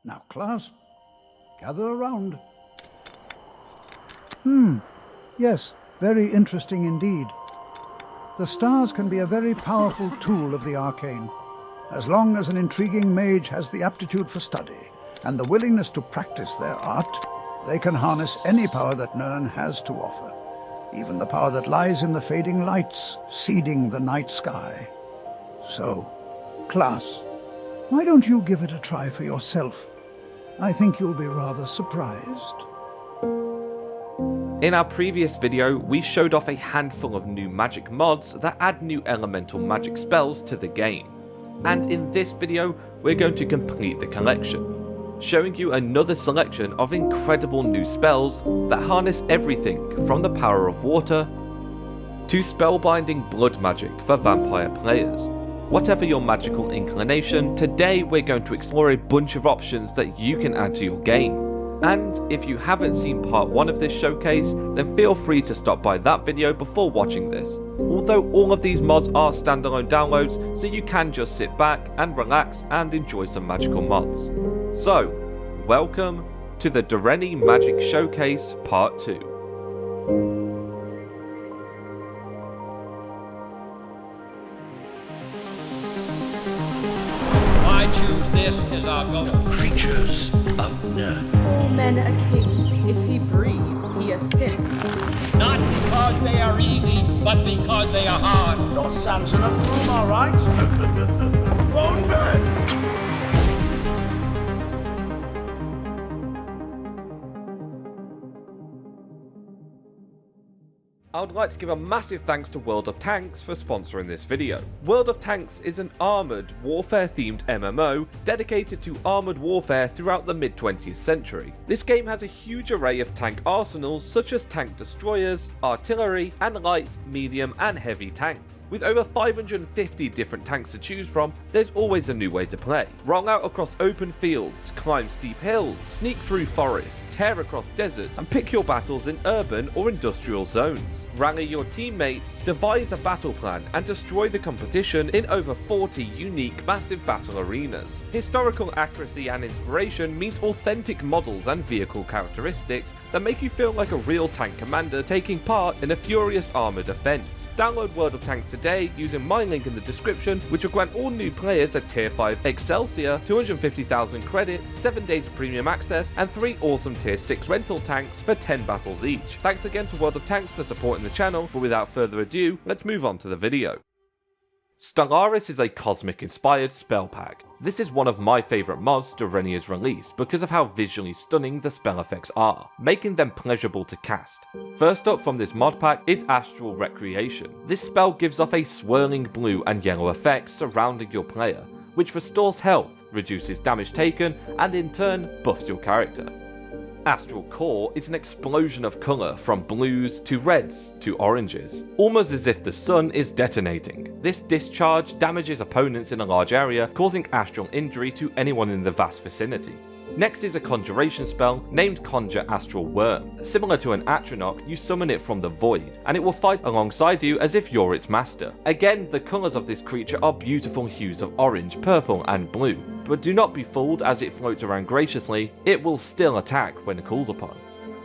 Now, class, gather around. Yes, very interesting indeed. The stars can be a very powerful tool of the arcane. As long as an intriguing mage has the aptitude for study and the willingness to practice their art, they can harness any power that Nirn has to offer, even the power that lies in the fading lights, seeding the night sky. So, class, why don't you give it a try for yourself? I think you'll be rather surprised. In our previous video, we showed off a handful of new magic mods that add new elemental magic spells to the game. And in this video, we're going to complete the collection, showing you another selection of incredible new spells that harness everything from the power of water to spellbinding blood magic for vampire players. Whatever your magical inclination, today we're going to explore a bunch of options that you can add to your game. And if you haven't seen part 1 of this showcase, then feel free to stop by that video before watching this. Although all of these mods are standalone downloads, so you can just sit back and relax and enjoy some magical mods. So, welcome to the Doreni Magic Showcase Part 2. I choose this as our goal. Creatures of Nirn. Men are kings. If he breeds, he is sin. Not because they are easy, but because they are hard. Your Samson of Broom, all right? Bone man! I would like to give a massive thanks to World of Tanks for sponsoring this video. World of Tanks is an armoured, warfare-themed MMO dedicated to armoured warfare throughout the mid-20th century. This game has a huge array of tank arsenals such as tank destroyers, artillery, and light, medium, and heavy tanks. With over 550 different tanks to choose from, there's always a new way to play. Roll out across open fields, climb steep hills, sneak through forests, tear across deserts, and pick your battles in urban or industrial zones. Rally your teammates, devise a battle plan, and destroy the competition in over 40 unique massive battle arenas. Historical accuracy and inspiration means authentic models and vehicle characteristics that make you feel like a real tank commander taking part in a furious armoured offence. Download World of Tanks today using my link in the description, which will grant all new players a Tier 5 Excelsior, 250,000 credits, 7 days of premium access, and 3 awesome Tier 6 rental tanks for 10 battles each. Thanks again to World of Tanks for supporting the channel, but without further ado, let's move on to the video. Stellaris is a cosmic-inspired spell pack. This is one of my favourite mods Doreni has released because of how visually stunning the spell effects are, making them pleasurable to cast. First up from this mod pack is Astral Recreation. This spell gives off a swirling blue and yellow effect surrounding your player, which restores health, reduces damage taken, and in turn buffs your character. Astral Core is an explosion of colour from blues to reds to oranges, almost as if the sun is detonating. This discharge damages opponents in a large area, causing astral injury to anyone in the vast vicinity. Next is a conjuration spell named Conjure Astral Worm. Similar to an Atronach, you summon it from the void, and it will fight alongside you as if you're its master. Again, the colours of this creature are beautiful hues of orange, purple and blue, but do not be fooled as it floats around graciously, it will still attack when called upon.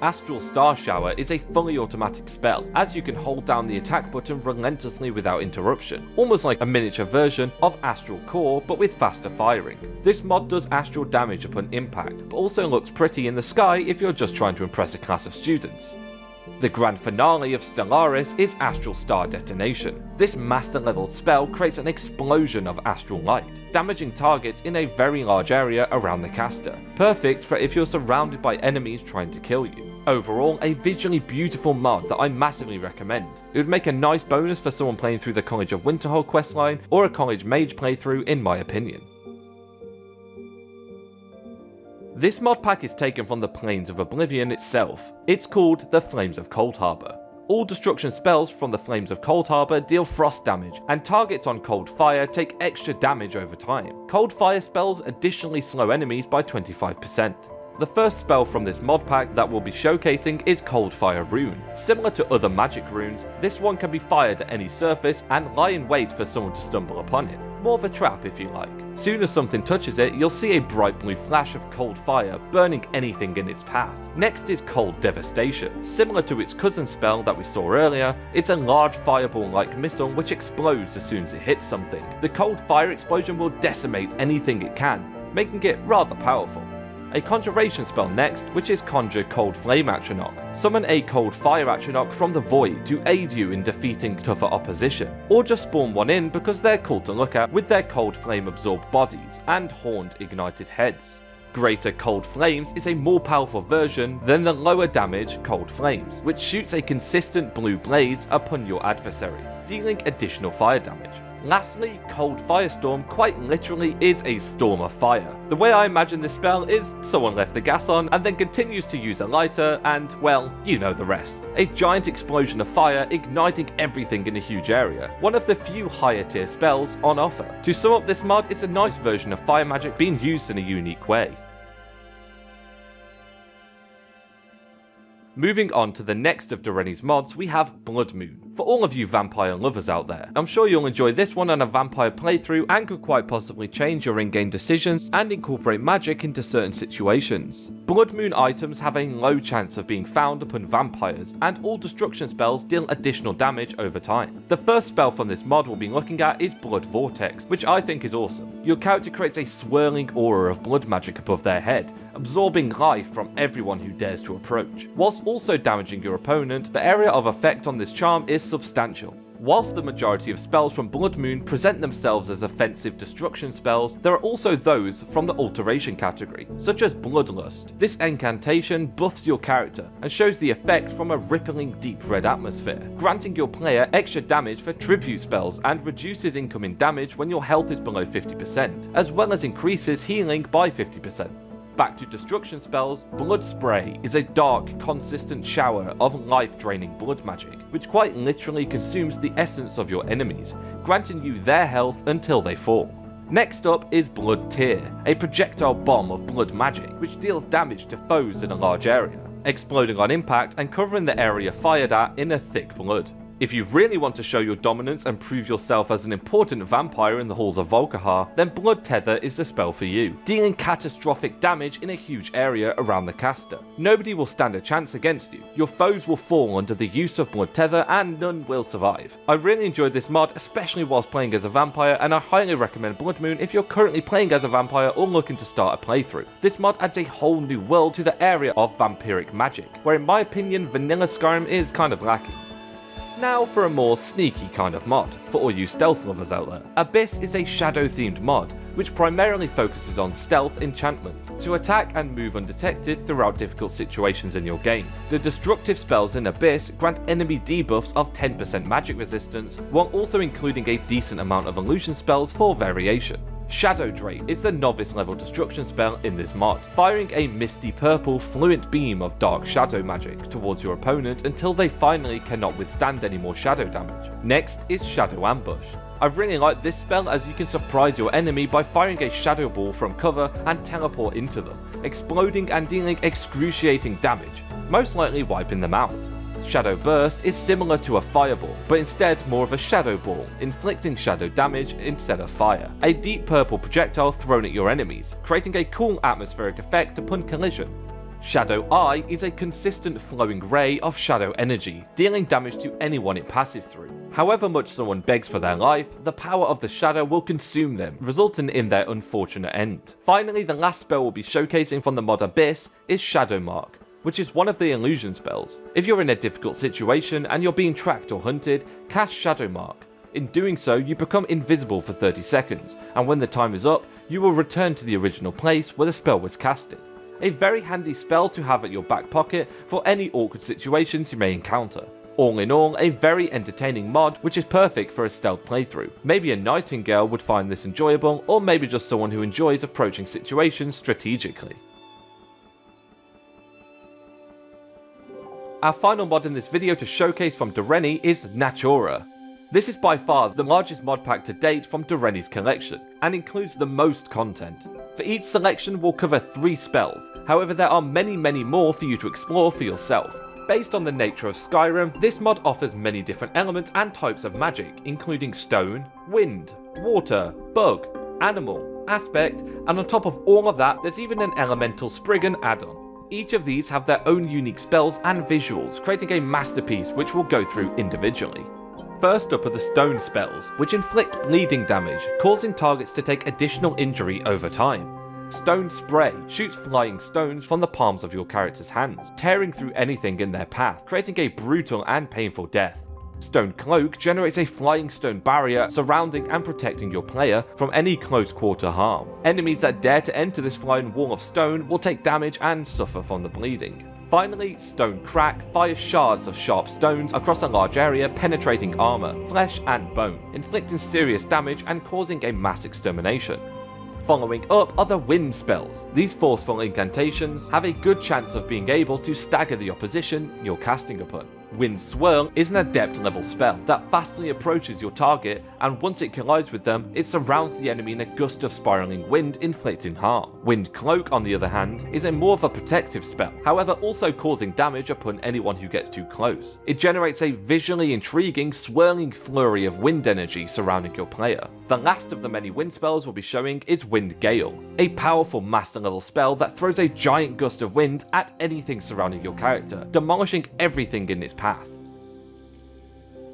Astral Star Shower is a fully automatic spell, as you can hold down the attack button relentlessly without interruption, almost like a miniature version of Astral Core but with faster firing. This mod does astral damage upon impact, but also looks pretty in the sky if you're just trying to impress a class of students. The grand finale of Stellaris is Astral Star Detonation. This master level spell creates an explosion of astral light, damaging targets in a very large area around the caster, perfect for if you're surrounded by enemies trying to kill you. Overall, a visually beautiful mod that I massively recommend. It would make a nice bonus for someone playing through the College of Winterhold questline or a College Mage playthrough in my opinion. This mod pack is taken from the Plains of Oblivion itself. It's called the Flames of Coldharbour. All destruction spells from the Flames of Coldharbour deal frost damage, and targets on cold fire take extra damage over time. Cold fire spells additionally slow enemies by 25%. The first spell from this mod pack that we'll be showcasing is Coldfire Rune. Similar to other magic runes, this one can be fired at any surface and lie in wait for someone to stumble upon it. More of a trap if you like. Soon as something touches it, you'll see a bright blue flash of cold fire burning anything in its path. Next is Cold Devastation. Similar to its cousin spell that we saw earlier, it's a large fireball-like missile which explodes as soon as it hits something. The cold fire explosion will decimate anything it can, making it rather powerful. A conjuration spell next, which is Conjure Cold Flame Atronach. Summon a Cold Fire Atronach from the void to aid you in defeating tougher opposition, or just spawn one in because they're cool to look at with their cold flame absorbed bodies and horned ignited heads. Greater Cold Flames is a more powerful version than the lower damage Cold Flames, which shoots a consistent blue blaze upon your adversaries, dealing additional fire damage. Lastly, Cold Firestorm quite literally is a storm of fire. The way I imagine this spell is someone left the gas on and then continues to use a lighter and, well, you know the rest. A giant explosion of fire igniting everything in a huge area. One of the few higher tier spells on offer. To sum up, this mod is a nice version of fire magic being used in a unique way. Moving on to the next of Doreni's mods, we have Bloodmoon. For all of you vampire lovers out there, I'm sure you'll enjoy this one on a vampire playthrough and could quite possibly change your in-game decisions and incorporate magic into certain situations. Bloodmoon items have a low chance of being found upon vampires, and all destruction spells deal additional damage over time. The first spell from this mod we'll be looking at is Blood Vortex, which I think is awesome. Your character creates a swirling aura of blood magic above their head, absorbing life from everyone who dares to approach. Whilst also damaging your opponent, the area of effect on this charm is substantial. Whilst the majority of spells from Bloodmoon present themselves as offensive destruction spells, there are also those from the alteration category, such as Bloodlust. This incantation buffs your character and shows the effect from a rippling deep red atmosphere, granting your player extra damage for tribute spells and reduces incoming damage when your health is below 50%, as well as increases healing by 50%. Back to destruction spells, Blood Spray is a dark, consistent shower of life-draining blood magic, which quite literally consumes the essence of your enemies, granting you their health until they fall. Next up is Blood Tear, a projectile bomb of blood magic, which deals damage to foes in a large area, exploding on impact and covering the area fired at in a thick blood. If you really want to show your dominance and prove yourself as an important vampire in the halls of Volkihar, then Blood Tether is the spell for you, dealing catastrophic damage in a huge area around the caster. Nobody will stand a chance against you, your foes will fall under the use of Blood Tether and none will survive. I really enjoyed this mod, especially whilst playing as a vampire, and I highly recommend Bloodmoon if you're currently playing as a vampire or looking to start a playthrough. This mod adds a whole new world to the area of vampiric magic, where in my opinion vanilla Skyrim is kind of lacking. Now for a more sneaky kind of mod, for all you stealth lovers out there. Abyss is a shadow themed mod, which primarily focuses on stealth enchantment, to attack and move undetected throughout difficult situations in your game. The destructive spells in Abyss grant enemy debuffs of 10% magic resistance, while also including a decent amount of illusion spells for variation. Shadow Drake is the novice level destruction spell in this mod, firing a misty purple fluent beam of dark shadow magic towards your opponent until they finally cannot withstand any more shadow damage. Next is Shadow Ambush. I really like this spell as you can surprise your enemy by firing a shadow ball from cover and teleport into them, exploding and dealing excruciating damage, most likely wiping them out. Shadow Burst is similar to a fireball, but instead more of a shadow ball, inflicting shadow damage instead of fire. A deep purple projectile thrown at your enemies, creating a cool atmospheric effect upon collision. Shadow Eye is a consistent flowing ray of shadow energy, dealing damage to anyone it passes through. However much someone begs for their life, the power of the shadow will consume them, resulting in their unfortunate end. Finally, the last spell we'll be showcasing from the mod Abyss is Shadow Mark, which is one of the illusion spells. If you're in a difficult situation and you're being tracked or hunted, cast Shadow Mark. In doing so, you become invisible for 30 seconds, and when the time is up, you will return to the original place where the spell was casted. A very handy spell to have at your back pocket for any awkward situations you may encounter. All in all, a very entertaining mod which is perfect for a stealth playthrough. Maybe a Nightingale would find this enjoyable, or maybe just someone who enjoys approaching situations strategically. Our final mod in this video to showcase from Doreni is Natura. This is by far the largest mod pack to date from Doreni's collection, and includes the most content. For each selection we'll cover 3 spells, however there are many more for you to explore for yourself. Based on the nature of Skyrim, this mod offers many different elements and types of magic, including stone, wind, water, bug, animal, aspect, and on top of all of that there's even an elemental Spriggan add-on. Each of these have their own unique spells and visuals, creating a masterpiece which we'll go through individually. First up are the stone spells, which inflict bleeding damage, causing targets to take additional injury over time. Stone Spray shoots flying stones from the palms of your character's hands, tearing through anything in their path, creating a brutal and painful death. Stone Cloak generates a flying stone barrier surrounding and protecting your player from any close quarter harm. Enemies that dare to enter this flying wall of stone will take damage and suffer from the bleeding. Finally, Stone Crack fires shards of sharp stones across a large area, penetrating armor, flesh and bone, inflicting serious damage and causing a mass extermination. Following up are the wind spells. These forceful incantations have a good chance of being able to stagger the opposition you're casting upon. Wind Swirl is an adept level spell that fastly approaches your target, and once it collides with them, it surrounds the enemy in a gust of spiraling wind inflicting harm. Wind Cloak, on the other hand, is a more of a protective spell, however also causing damage upon anyone who gets too close. It generates a visually intriguing swirling flurry of wind energy surrounding your player. The last of the many wind spells we'll be showing is Wind Gale, a powerful master level spell that throws a giant gust of wind at anything surrounding your character, demolishing everything in its path.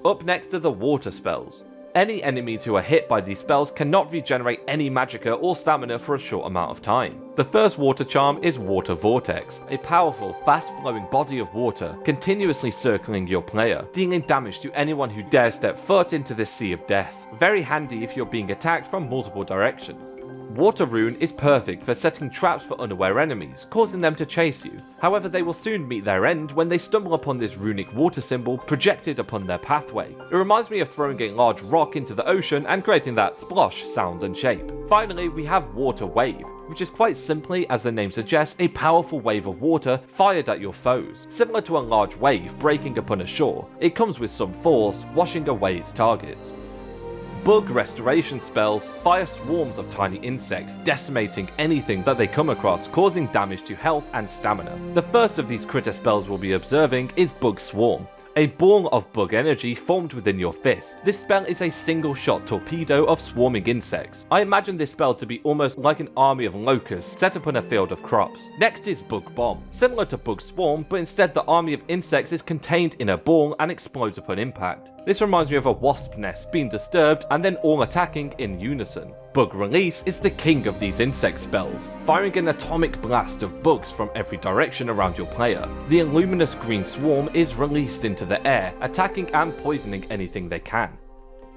Up next are the water spells. Any enemies who are hit by these spells cannot regenerate any magicka or stamina for a short amount of time. The first water charm is Water Vortex, a powerful, fast-flowing body of water continuously circling your player, dealing damage to anyone who dares step foot into this sea of death. Very handy if you're being attacked from multiple directions. Water Rune is perfect for setting traps for unaware enemies, causing them to chase you. However, they will soon meet their end when they stumble upon this runic water symbol projected upon their pathway. It reminds me of throwing a large rock into the ocean and creating that splosh sound and shape. Finally, we have Water Wave, which is quite simply, as the name suggests, a powerful wave of water fired at your foes. Similar to a large wave breaking upon a shore, it comes with some force, washing away its targets. Bug restoration spells fire swarms of tiny insects, decimating anything that they come across, causing damage to health and stamina. The first of these critter spells we'll be observing is Bug Swarm, a ball of bug energy formed within your fist. This spell is a single shot torpedo of swarming insects. I imagine this spell to be almost like an army of locusts set upon a field of crops. Next is Bug Bomb, similar to Bug Swarm, but instead the army of insects is contained in a ball and explodes upon impact. This reminds me of a wasp nest being disturbed and then all attacking in unison. Bug Release is the king of these insect spells, firing an atomic blast of bugs from every direction around your player. The luminous green swarm is released into the air, attacking and poisoning anything they can.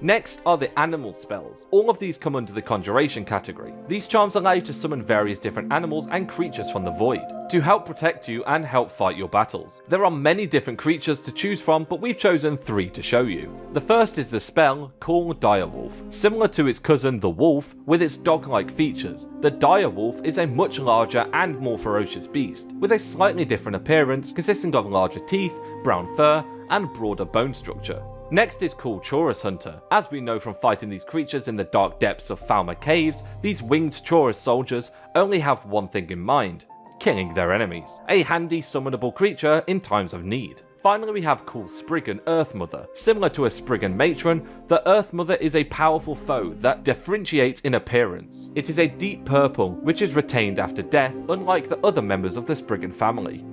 Next are the animal spells. All of these come under the conjuration category. These charms allow you to summon various different animals and creatures from the void, to help protect you and help fight your battles. There are many different creatures to choose from, but we've chosen 3 to show you. The first is the spell Call Direwolf. Similar to its cousin the wolf, with its dog-like features, the Direwolf is a much larger and more ferocious beast, with a slightly different appearance consisting of larger teeth, brown fur, and broader bone structure. Next is Call Chorus Hunter. As we know from fighting these creatures in the dark depths of Falmer Caves, these winged Chorus soldiers only have one thing in mind: killing their enemies. A handy summonable creature in times of need. Finally, we have Call Spriggan Earth Mother. Similar to a Spriggan matron, the Earth Mother is a powerful foe that differentiates in appearance. It is a deep purple, which is retained after death, unlike the other members of the Spriggan family.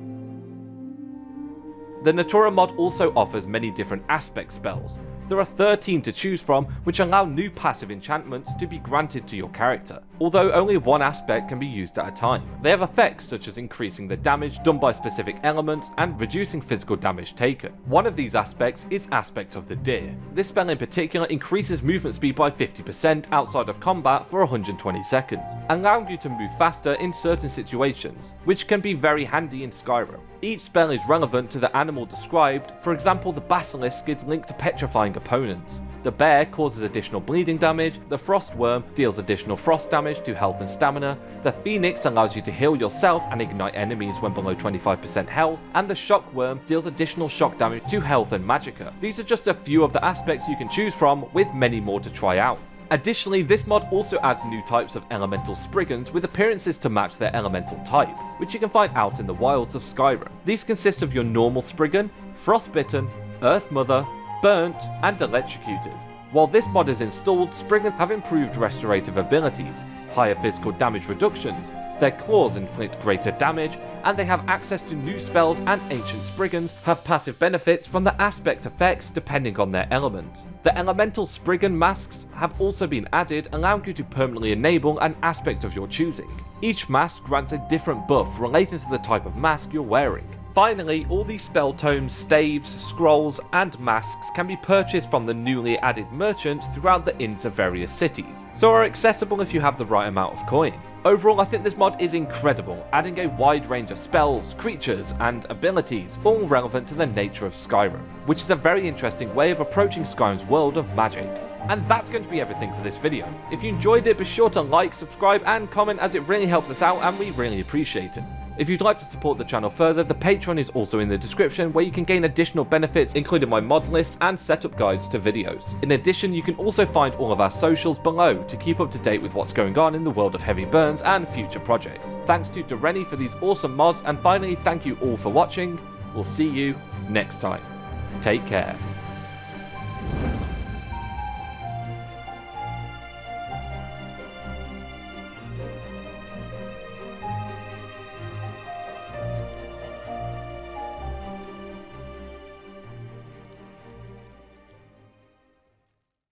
The Natura mod also offers many different aspect spells. There are 13 to choose from, which allow new passive enchantments to be granted to your character, although only one aspect can be used at a time. They have effects such as increasing the damage done by specific elements and reducing physical damage taken. One of these aspects is Aspect of the Deer. This spell in particular increases movement speed by 50% outside of combat for 120 seconds, allowing you to move faster in certain situations, which can be very handy in Skyrim. Each spell is relevant to the animal described. For example, the Basilisk is linked to petrifying opponents, The bear causes additional bleeding damage, the frost worm deals additional frost damage to health and stamina, the phoenix allows you to heal yourself and ignite enemies when below 25% health, and the shock worm deals additional shock damage to health and magicka. These are just a few of the aspects you can choose from, with many more to try out. Additionally, this mod also adds new types of elemental spriggans with appearances to match their elemental type, which you can find out in the wilds of Skyrim. These consist of your normal spriggan, frostbitten, earth mother, burnt, and electrocuted. While this mod is installed, spriggans have improved restorative abilities, higher physical damage reductions, their claws inflict greater damage, and they have access to new spells, and ancient spriggans have passive benefits from the aspect effects depending on their element. The elemental spriggan masks have also been added, allowing you to permanently enable an aspect of your choosing. Each mask grants a different buff relating to the type of mask you're wearing. Finally, all these spell tomes, staves, scrolls, and masks can be purchased from the newly added merchants throughout the inns of various cities, so are accessible if you have the right amount of coin. Overall, I think this mod is incredible, adding a wide range of spells, creatures, and abilities, all relevant to the nature of Skyrim, which is a very interesting way of approaching Skyrim's world of magic. And that's going to be everything for this video. If you enjoyed it, be sure to like, subscribe, and comment, as it really helps us out and we really appreciate it. If you'd like to support the channel further, the Patreon is also in the description, where you can gain additional benefits including my mod lists and setup guides to videos. In addition, you can also find all of our socials below to keep up to date with what's going on in the world of Heavy Burns and future projects. Thanks to Doreni for these awesome mods, and finally thank you all for watching. We'll see you next time. Take care.